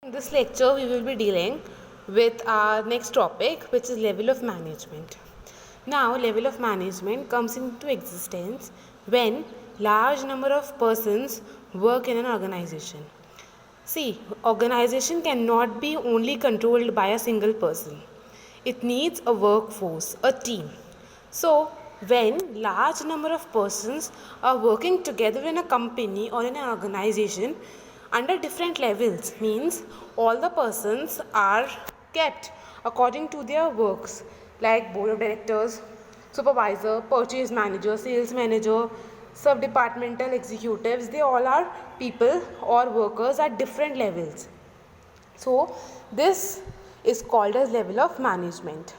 In this lecture, we will be dealing with our next topic, which is level of management. Now, level of management comes into existence when large number of persons work in an organization. See, organization cannot be only controlled by a single person. It needs a workforce, a team. So, when large number of persons are working together in a company or in an organization under different levels, means all the persons are kept according to their works, like board of directors, supervisor, purchase manager, sales manager, sub departmental executives. They all are people or workers at different levels. So this is called as level of management.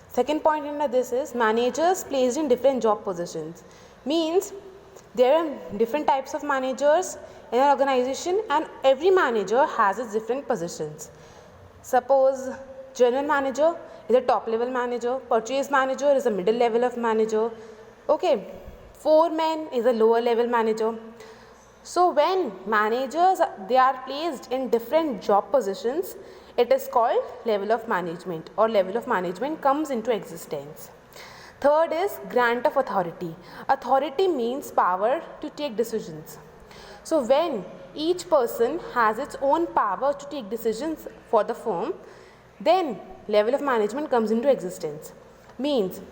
Second point in this is managers placed in different job positions. Means there are different types of managers in an organization, and every manager has its different positions. Suppose general manager is a top level manager, purchase manager is a middle level of manager, okay, foreman is a lower level manager. So when managers they are placed in different job positions, it is called level of management, or level of management comes into existence. Third is grant of authority. Authority means power to take decisions. So when each person has its own power to take decisions for the firm, then level of management comes into existence. Means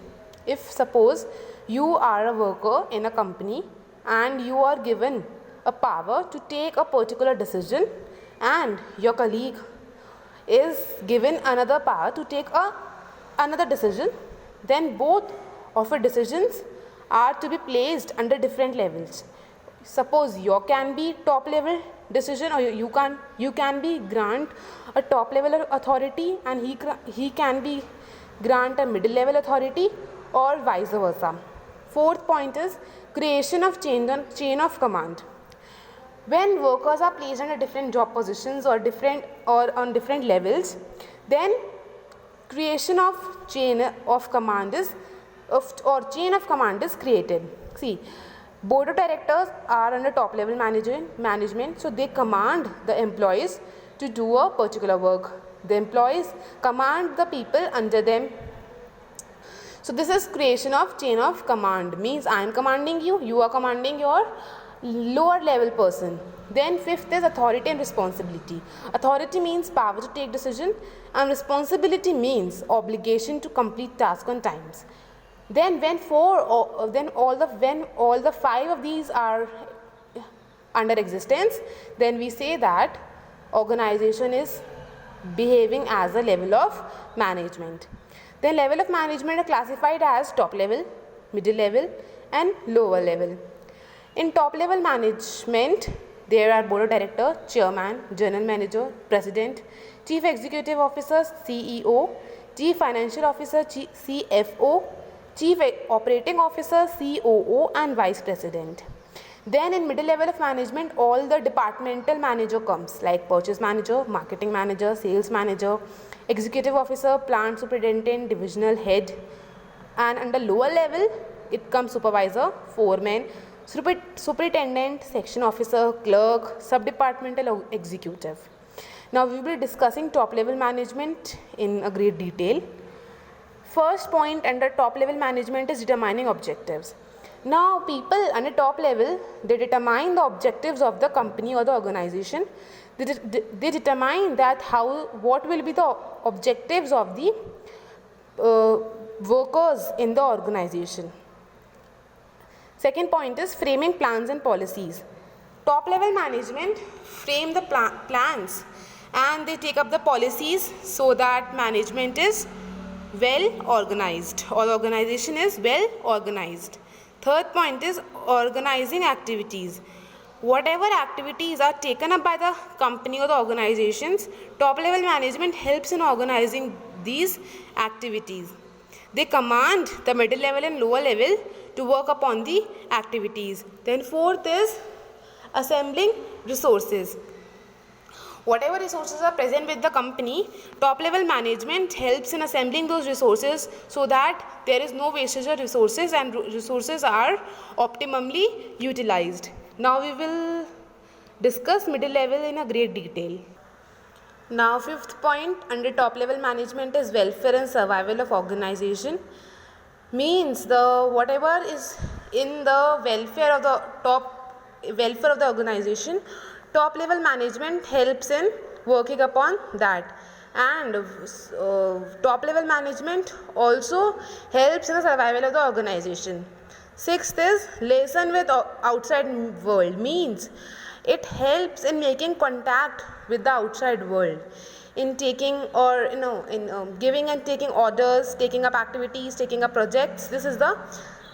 if suppose you are a worker in a company and you are given a power to take a particular decision, and your colleague is given another power to take another decision, then both of your decisions are to be placed under different levels. Suppose your can be top level decision, or you can be grant a top level authority, and he can be grant a middle level authority, or vice versa. Fourth point is creation of chain of command. When workers are placed under different job positions or on different levels, then creation of chain of command is created. See, board of directors are under top level management, so they command the employees to do a particular work. The employees command the people under them. So this is creation of chain of command. Means I am commanding you, you are commanding your lower level person. Then fifth is authority and responsibility. Authority means power to take decision, and responsibility means obligation to complete task on times. Then when all the five of these are under existence, then we say that organization is behaving as a level of management. Then level of management are classified as top level, middle level, and lower level. In top level management, there are board of director, chairman, general manager, president, chief executive officer, CEO, chief financial officer, CFO, chief operating officer, COO, and vice president. Then in middle level of management, all the departmental manager comes, like purchase manager, marketing manager, sales manager, executive officer, plant superintendent, divisional head. And under lower level, it comes supervisor, foreman, superintendent, section officer, clerk, sub-departmental executive. Now we will be discussing top level management in a great detail. First point under top level management is determining objectives. Now people under top level, they determine the objectives of the company or the organization. They determine that what will be the objectives of the workers in the organization. Second point is framing plans and policies. Top level management frame the plans, and they take up the policies so that management is well organized, or the organization is well organized. Third point is organizing activities. Whatever activities are taken up by the company or the organizations, top level management helps in organizing these activities. They command the middle level and lower level to work upon the activities. Then fourth is assembling resources. Whatever resources are present with the company, top level management helps in assembling those resources so that there is no wastage of resources and resources are optimally utilized. Now we will discuss middle level in a great detail. Now, fifth point under top level management is welfare and survival of organization. Means the whatever is in the welfare of the organization, top level management helps in working upon that, and top level management also helps in the survival of the organization. Sixth is liaison with outside world. Means it helps in making contact with the outside world, in taking or in giving and taking orders, taking up activities, taking up projects. This is the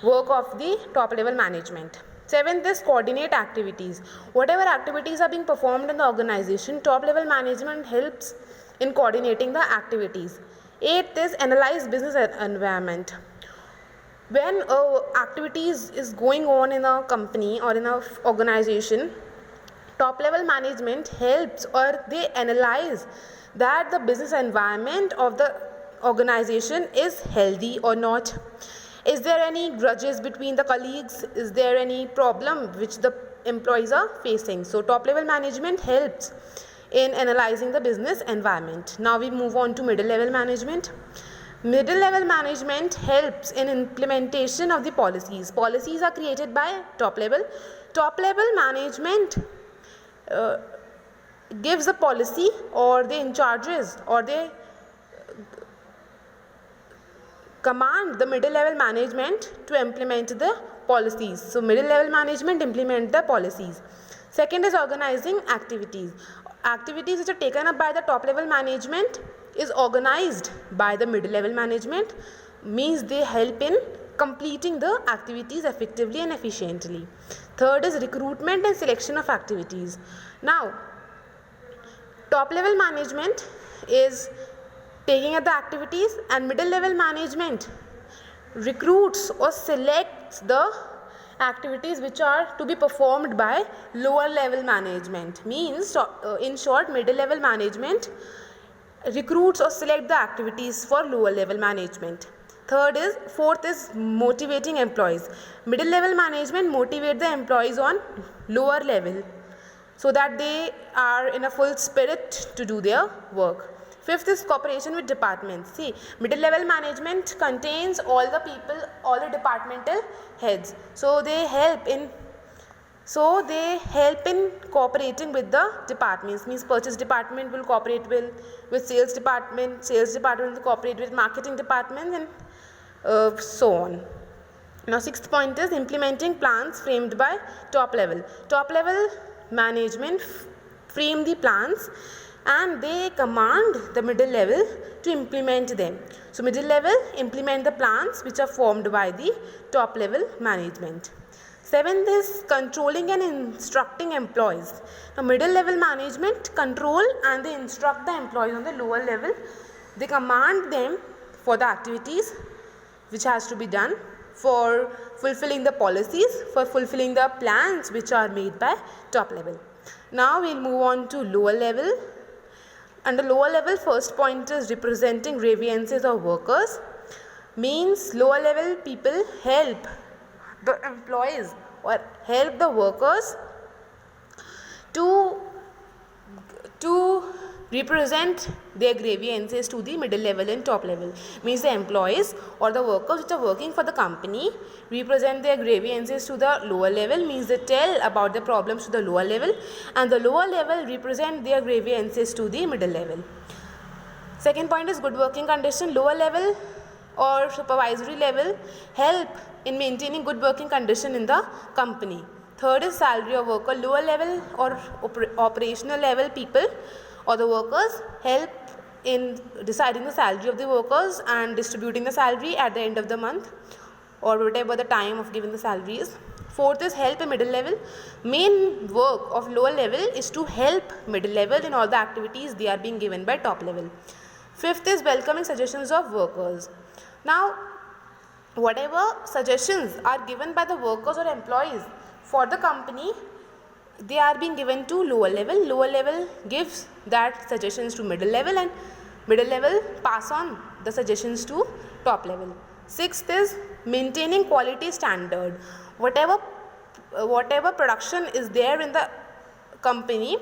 work of the top level management. Seventh is coordinate activities. Whatever activities are being performed in the organization, top level management helps in coordinating the activities. Eighth is analyze business environment. When activities is going on in a company or in a organization, top level management helps or they analyze that the business environment of the organization is healthy or not. Is there any grudges between the colleagues? Is there any problem which the employees are facing? So top level management helps in analyzing the business environment. Now we move on to middle level management. Middle level management helps in implementation of the policies. Policies are created by top level. Top level management gives the policy, or they in charges, or they command the middle level management to implement the policies. So middle level management implement the policies. Second is organizing activities. Activities which are taken up by the top level management is organized by the middle level management. Means they help in completing the activities effectively and efficiently. Third is recruitment and selection of activities. Now, top level management is taking up the activities, and middle level management recruits or selects the activities which are to be performed by lower level management. Means in short, middle level management recruits or select the activities for lower level management. Fourth is motivating employees. Middle level management motivate the employees on lower level so that they are in a full spirit to do their work. Fifth is cooperation with departments. See, middle level management contains all the people, all the departmental heads. So they help in cooperating with the departments. Means purchase department will cooperate with sales department will cooperate with marketing department, and so on. Now, sixth point is implementing plans framed by top level. Top level management frame the plans and they command the middle level to implement them. So middle level implement the plans which are formed by the top level management. Seventh is controlling and instructing employees. Now middle level management control and they instruct the employees on the lower level. They command them for the activities which has to be done, for fulfilling the policies, for fulfilling the plans which are made by top level. Now we'll move on to lower level. Under lower level, first point is representing grievances of workers. Means lower level people help the employees or help the workers to represent their grievances to the middle level and top level. Means the employees or the workers which are working for the company represent their grievances to the lower level. Means they tell about the problems to the lower level, and the lower level represent their grievances to the middle level. Second point is good working condition. Lower level or supervisory level help in maintaining good working condition in the company. Third is salary of worker. Lower level or operational level people or the workers help in deciding the salary of the workers and distributing the salary at the end of the month or whatever the time of giving the salary is. Fourth is help in middle level. Main work of lower level is to help middle level in all the activities they are being given by top level. Fifth is welcoming suggestions of workers. Now, whatever suggestions are given by the workers or employees for the company, they are being given to lower level. Lower level gives that suggestions to middle level, and middle level pass on the suggestions to top level. Sixth is maintaining quality standard. Whatever production is there in the company,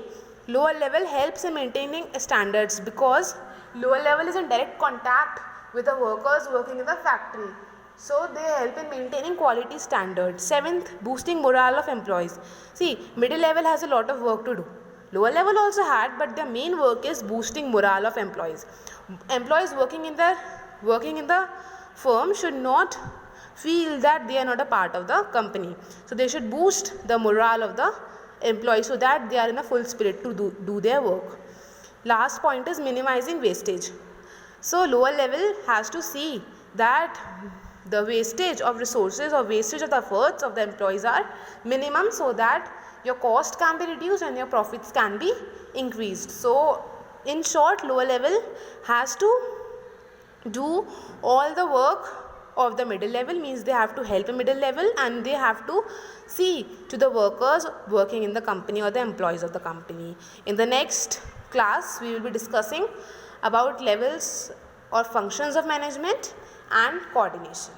Lower level helps in maintaining standards because lower level is in direct contact with the workers working in the factory. So they help in maintaining quality standards. Seventh, boosting morale of employees. See, middle level has a lot of work to do. Lower level also had, but their main work is boosting morale of employees. Employees working in the firm should not feel that they are not a part of the company. So they should boost the morale of the employees so that they are in a full spirit to do their work. Last point is minimizing wastage. So lower level has to see that the wastage of resources or wastage of the efforts of the employees are minimum so that your cost can be reduced and your profits can be increased. So in short, lower level has to do all the work of the middle level, means they have to help the middle level and they have to see to the workers working in the company or the employees of the company. In the next class, we will be discussing about levels or functions of management and coordination.